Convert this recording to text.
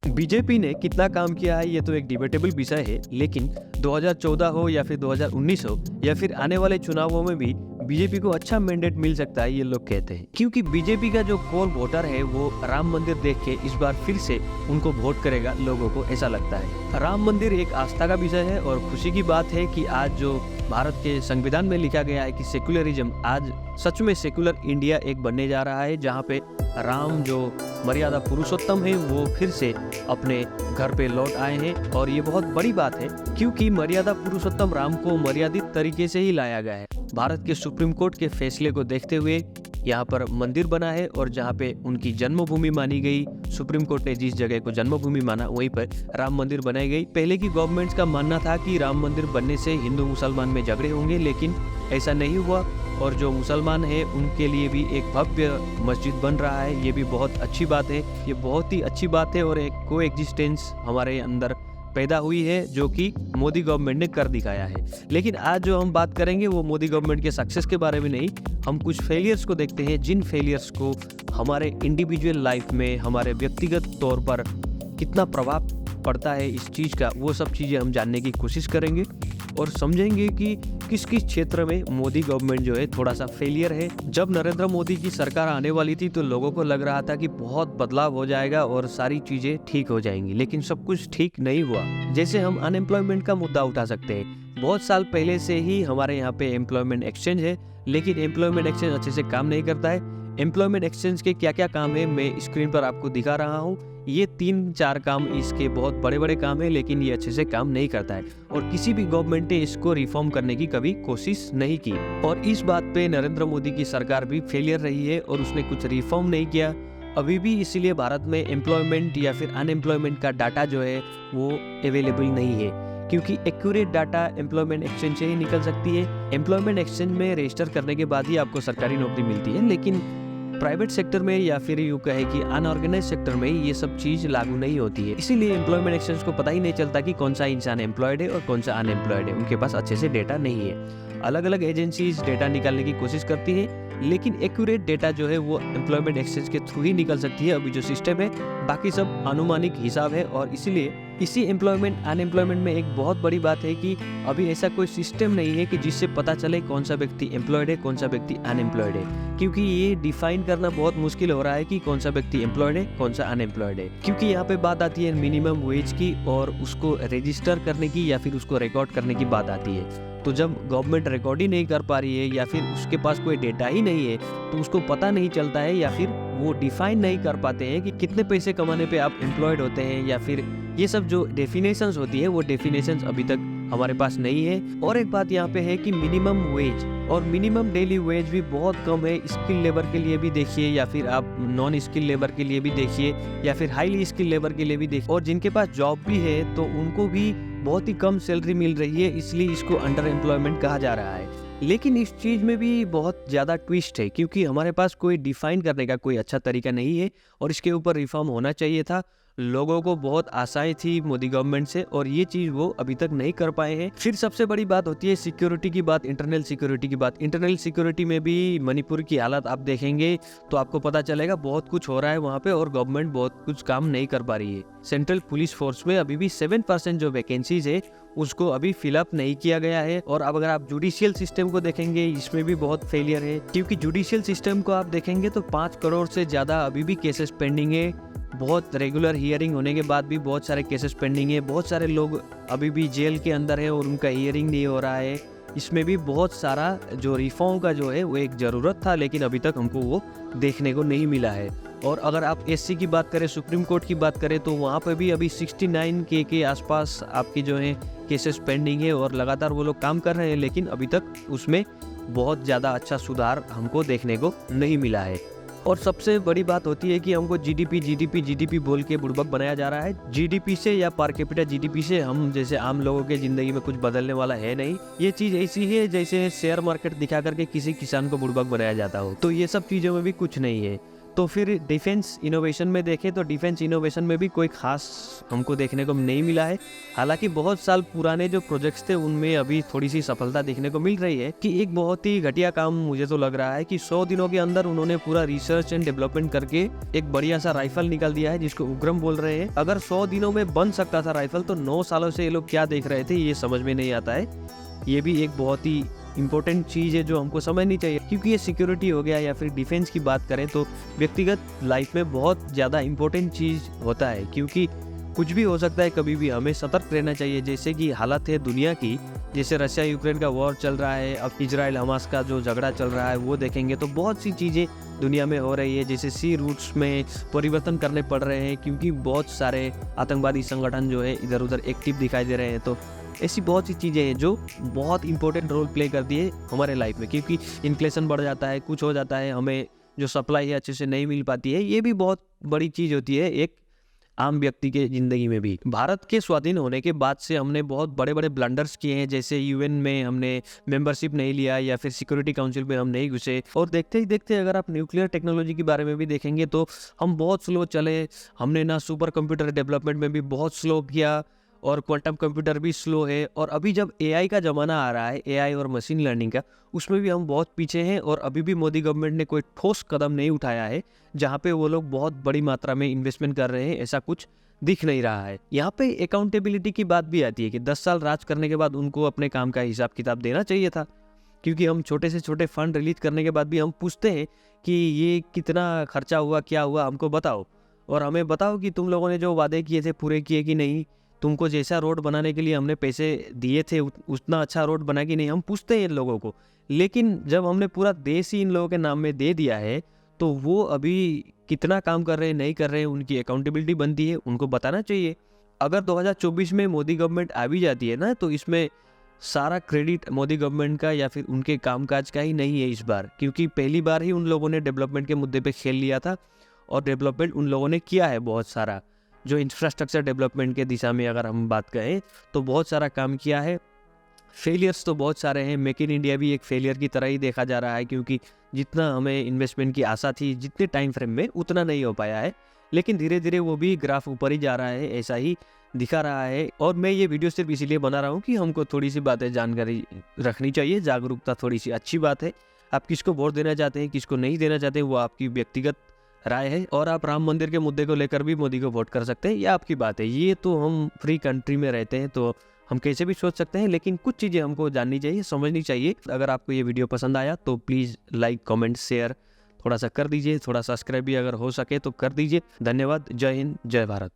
BJP ने कितना काम किया है ये तो एक डिबेटेबल विषय है, लेकिन 2014 हो या फिर 2019 हो या फिर आने वाले चुनावों में भी बीजेपी को अच्छा मैंडेट मिल सकता है, ये लोग कहते हैं। क्योंकि बीजेपी का जो कोर वोटर है वो राम मंदिर देख के इस बार फिर से उनको वोट करेगा, लोगों को ऐसा लगता है। राम मंदिर एक आस्था का विषय है और खुशी की बात है कि आज जो भारत के संविधान में लिखा गया है कि सेक्युलरिज्म, आज सच में सेक्युलर इंडिया एक बनने जा रहा है, जहाँ पे राम जो मर्यादा पुरुषोत्तम है वो फिर से अपने घर पे लौट आए हैं। और ये बहुत बड़ी बात है क्योंकि मर्यादा पुरुषोत्तम राम को मर्यादित तरीके से ही लाया गया है। भारत के सुप्रीम कोर्ट के फैसले को देखते हुए यहाँ पर मंदिर बना है और जहाँ पे उनकी जन्मभूमि मानी गई, सुप्रीम कोर्ट ने जिस जगह को जन्मभूमि माना वहीं पर राम मंदिर बनाई गई। पहले की गवर्नमेंट्स का मानना था कि राम मंदिर बनने से हिंदू मुसलमान में झगड़े होंगे, लेकिन ऐसा नहीं हुआ और जो मुसलमान हैं उनके लिए भी एक भव्य मस्जिद बन रहा है। ये भी बहुत अच्छी बात है, ये बहुत ही अच्छी बात है और एक को एग्जिस्टेंस हमारे अंदर पैदा हुई है जो कि मोदी गवर्नमेंट ने कर दिखाया है। लेकिन आज जो हम बात करेंगे वो मोदी गवर्नमेंट के सक्सेस के बारे में नहीं, हम कुछ फेलियर्स को देखते हैं, जिन फेलियर्स को हमारे इंडिविजुअल लाइफ में, हमारे व्यक्तिगत तौर पर कितना प्रभाव पड़ता है इस चीज़ का, वो सब चीज़ें हम जानने की कोशिश करेंगे और समझेंगे कि किस किस क्षेत्र में मोदी गवर्नमेंट जो है थोड़ा सा फेलियर है। जब नरेंद्र मोदी की सरकार आने वाली थी तो लोगों को लग रहा था कि बहुत बदलाव हो जाएगा और सारी चीज़ें ठीक हो जाएंगी, लेकिन सब कुछ ठीक नहीं हुआ। जैसे हम अनएम्प्लॉयमेंट का मुद्दा उठा सकते हैं। बहुत साल पहले से ही हमारे यहाँ पे एम्प्लॉयमेंट एक्सचेंज है, लेकिन एम्प्लॉयमेंट एक्सचेंज अच्छे से काम नहीं करता है। एम्प्लॉयमेंट एक्सचेंज के क्या क्या काम है मैं स्क्रीन पर आपको दिखा रहा हूँ। ये 3-4 काम इसके बहुत बड़े बड़े काम है, लेकिन ये अच्छे से काम नहीं करता है और किसी भी गवर्नमेंट ने इसको रिफॉर्म करने की कभी कोशिश नहीं की। और इस बात पे नरेंद्र मोदी की सरकार भी फेलियर रही है और उसने कुछ रिफॉर्म नहीं किया अभी भी। इसीलिए भारत में एम्प्लॉयमेंट या फिर अनएम्प्लॉयमेंट का डाटा जो है वो अवेलेबल नहीं है, क्योंकि एक्यूरेट डाटा एम्प्लॉयमेंट एक्सचेंज से ही निकल सकती है। एम्प्लॉयमेंट एक्सचेंज में रजिस्टर करने के बाद ही आपको सरकारी नौकरी मिलती है, लेकिन प्राइवेट सेक्टर में या फिर यूँ कहे कि अनऑर्गेनाइज सेक्टर में ये सब चीज़ लागू नहीं होती है। इसीलिए एम्प्लॉयमेंट एक्सचेंज को पता ही नहीं चलता कि कौन सा इंसान एम्प्लॉयड है और कौन सा अनएम्प्लॉयड है। उनके पास अच्छे से डेटा नहीं है। अलग अलग एजेंसीज डेटा निकालने की कोशिश करती है, लेकिन एक्यूरेट डेटा जो है वो एम्प्लॉयमेंट एक्सचेंज के थ्रू ही निकल सकती है अभी जो सिस्टम है। बाकी सब अनुमानिक हिसाब है और इसीलिए इसी एम्प्लॉयमेंट अनएम्प्लॉयमेंट में एक बहुत बड़ी बात है कि अभी ऐसा कोई सिस्टम नहीं है कि जिससे पता चले कौन सा व्यक्ति एम्प्लॉयड है, कौन सा व्यक्ति अनएम्प्लॉयड है, क्योंकि ये डिफाइन करना बहुत मुश्किल हो रहा है कि कौन सा व्यक्ति एम्प्लॉयड है, कौन सा अनएम्प्लॉयड है। क्योंकि यहाँ पे बात आती है मिनिमम वेज की और उसको रजिस्टर करने की या फिर उसको रिकॉर्ड करने की बात आती है। तो जब गवर्नमेंट रिकॉर्ड ही नहीं कर पा रही है या फिर उसके पास कोई डेटा ही नहीं है तो उसको पता नहीं चलता है या फिर वो डिफाइन नहीं कर पाते हैं कि कितने पैसे कमाने पे आप एम्प्लॉयड होते हैं, या फिर ये सब जो डेफिनेशंस होती है वो डेफिनेशंस अभी तक हमारे पास नहीं है। और एक बात यहाँ पे है कि मिनिमम वेज और मिनिमम डेली वेज भी बहुत कम है। स्किल लेबर के लिए भी देखिए या फिर आप नॉन स्किल लेबर के लिए भी देखिए या फिर हाईली स्किल लेबर के लिए भी देखिए, और जिनके पास जॉब भी है तो उनको भी बहुत ही कम सैलरी मिल रही है, इसलिए इसको अंडर एम्प्लॉयमेंट कहा जा रहा है। लेकिन इस चीज़ में भी बहुत ज़्यादा ट्विस्ट है क्योंकि हमारे पास कोई डिफाइन करने का कोई अच्छा तरीका नहीं है और इसके ऊपर रिफॉर्म होना चाहिए था। लोगों को बहुत आशाएं थी मोदी गवर्नमेंट से और ये चीज़ वो अभी तक नहीं कर पाए हैं। फिर सबसे बड़ी बात होती है सिक्योरिटी की बात, इंटरनल सिक्योरिटी की बात। इंटरनल सिक्योरिटी में भी मणिपुर की हालत आप देखेंगे तो आपको पता चलेगा बहुत कुछ हो रहा है वहाँ पे और गवर्नमेंट बहुत कुछ काम नहीं कर पा रही है। सेंट्रल पुलिस फोर्स में अभी भी 7% जो वैकेंसीज है उसको अभी फिलअप नहीं किया गया है। और अब अगर आप जुडिशियल सिस्टम को देखेंगे इसमें भी बहुत फेलियर है, क्योंकि जुडिशियल सिस्टम को आप देखेंगे तो 5 करोड़ से ज़्यादा अभी भी केसेस पेंडिंग है। बहुत रेगुलर हियरिंग होने के बाद भी बहुत सारे केसेस पेंडिंग है। बहुत सारे लोग अभी भी जेल के अंदर है और उनका हियरिंग नहीं हो रहा है। इसमें भी बहुत सारा जो रिफॉर्म का जो है वो एक ज़रूरत था, लेकिन अभी तक हमको वो देखने को नहीं मिला है। और अगर आप एससी की बात करें, सुप्रीम कोर्ट की बात करें तो वहाँ पे भी अभी 69K के आसपास आपकी जो है केसेस पेंडिंग है और लगातार वो लोग काम कर रहे हैं, लेकिन अभी तक उसमें बहुत ज़्यादा अच्छा सुधार हमको देखने को नहीं मिला है। और सबसे बड़ी बात होती है कि हमको जीडीपी बोल के बुड़बक बनाया जा रहा है। जीडीपी से या पर कैपिटा जीडीपी से हम जैसे आम लोगों के ज़िंदगी में कुछ बदलने वाला है नहीं। ये चीज़ ऐसी है जैसे शेयर मार्केट दिखा करके किसी किसान को बुड़बक बनाया जाता हो, तो ये सब चीज़ों में भी कुछ नहीं है। तो फिर डिफेंस इनोवेशन में देखें तो डिफेंस इनोवेशन में भी कोई खास हमको देखने को नहीं मिला है। हालांकि बहुत साल पुराने जो प्रोजेक्ट्स थे उनमें अभी थोड़ी सी सफलता देखने को मिल रही है। कि एक बहुत ही घटिया काम मुझे तो लग रहा है कि 100 दिनों के अंदर उन्होंने पूरा रिसर्च एंड डेवलपमेंट करके एक बढ़िया सा राइफल निकाल दिया है जिसको उग्रम बोल रहे हैं। अगर 100 दिनों में बन सकता था राइफल तो 9 सालों से ये लोग क्या देख रहे थे, ये समझ में नहीं आता है। ये भी एक बहुत ही इम्पोर्टेंट चीज़ है जो हमको समझनी चाहिए, क्योंकि ये सिक्योरिटी हो गया या फिर डिफेंस की बात करें तो व्यक्तिगत लाइफ में बहुत ज़्यादा इम्पोर्टेंट चीज़ होता है, क्योंकि कुछ भी हो सकता है कभी भी। हमें सतर्क रहना चाहिए। जैसे कि हालत है दुनिया की, जैसे रशिया यूक्रेन का वॉर चल रहा है, अब इजराइल हमास का जो झगड़ा चल रहा है वो देखेंगे तो बहुत सी चीज़ें दुनिया में हो रही है। जैसे सी रूट्स में परिवर्तन करने पड़ रहे हैं, क्योंकि बहुत सारे आतंकवादी संगठन जो है इधर उधर एक्टिव दिखाई दे रहे हैं। तो ऐसी बहुत सी चीज़ें हैं जो बहुत इंपॉर्टेंट रोल प्ले करती है हमारे लाइफ में, क्योंकि इन्फ्लेशन बढ़ जाता है, कुछ हो जाता है, हमें जो सप्लाई है अच्छे से नहीं मिल पाती है। ये भी बहुत बड़ी चीज़ होती है एक आम व्यक्ति के ज़िंदगी में भी। भारत के स्वाधीन होने के बाद से हमने बहुत बड़े बड़े ब्लंडर्स किए हैं। जैसे यूएन में हमने मेंबरशिप नहीं लिया या फिर सिक्योरिटी काउंसिल में हम नहीं घुसे। और देखते ही देखते अगर आप न्यूक्लियर टेक्नोलॉजी के बारे में भी देखेंगे तो हम बहुत स्लो चले। हमने ना सुपर कंप्यूटर डेवलपमेंट में भी बहुत स्लो किया और क्वांटम कंप्यूटर भी स्लो है। और अभी जब एआई का ज़माना आ रहा है, एआई और मशीन लर्निंग का, उसमें भी हम बहुत पीछे हैं। और अभी भी मोदी गवर्नमेंट ने कोई ठोस कदम नहीं उठाया है जहाँ पे वो लोग बहुत बड़ी मात्रा में इन्वेस्टमेंट कर रहे हैं, ऐसा कुछ दिख नहीं रहा है। यहाँ पे अकाउंटेबिलिटी की बात भी आती है कि 10 साल राज करने के बाद उनको अपने काम का हिसाब किताब देना चाहिए था, क्योंकि हम छोटे से छोटे फंड रिलीज करने के बाद भी हम पूछते हैं कि ये कितना खर्चा हुआ, क्या हुआ, हमको बताओ। और हमें बताओ कि तुम लोगों ने जो वादे किए थे पूरे किए कि नहीं, तुमको जैसा रोड बनाने के लिए हमने पैसे दिए थे उतना अच्छा रोड बना कि नहीं, हम पूछते हैं इन लोगों को। लेकिन जब हमने पूरा देश ही इन लोगों के नाम में दे दिया है तो वो अभी कितना काम कर रहे हैं, नहीं कर रहे हैं, उनकी अकाउंटेबिलिटी बनती है, उनको बताना चाहिए। अगर 2024 में मोदी गवर्नमेंट आ भी जाती है ना, तो इसमें सारा क्रेडिट मोदी गवर्नमेंट का या फिर उनके कामकाज का ही नहीं है इस बार, क्योंकि पहली बार ही उन लोगों ने डेवलपमेंट के मुद्दे पे खेल लिया था। और डेवलपमेंट उन लोगों ने किया है बहुत सारा, जो इंफ्रास्ट्रक्चर डेवलपमेंट के दिशा में अगर हम बात करें तो बहुत सारा काम किया है। फेलियर्स तो बहुत सारे हैं। मेक इन इंडिया भी एक फेलियर की तरह ही देखा जा रहा है, क्योंकि जितना हमें इन्वेस्टमेंट की आशा थी जितने टाइम फ्रेम में, उतना नहीं हो पाया है। लेकिन धीरे धीरे वो भी ग्राफ ऊपर ही जा रहा है, ऐसा ही दिखा रहा है। और मैं ये वीडियो सिर्फ इसीलिए बना रहा हूँ कि हमको थोड़ी सी बातें जानकारी रखनी चाहिए, जागरूकता थोड़ी सी अच्छी बात है। आप किसको वोट देना चाहते हैं, किसको नहीं देना चाहते, वो आपकी व्यक्तिगत राय है। और आप राम मंदिर के मुद्दे को लेकर भी मोदी को वोट कर सकते हैं, ये आपकी बात है। ये तो हम फ्री कंट्री में रहते हैं तो हम कैसे भी सोच सकते हैं, लेकिन कुछ चीज़ें हमको जाननी चाहिए, समझनी चाहिए। अगर आपको ये वीडियो पसंद आया तो प्लीज़ लाइक, कमेंट, शेयर थोड़ा सा कर दीजिए। थोड़ा सब्सक्राइब भी अगर हो सके तो कर दीजिए। धन्यवाद। जय हिंद, जय भारत।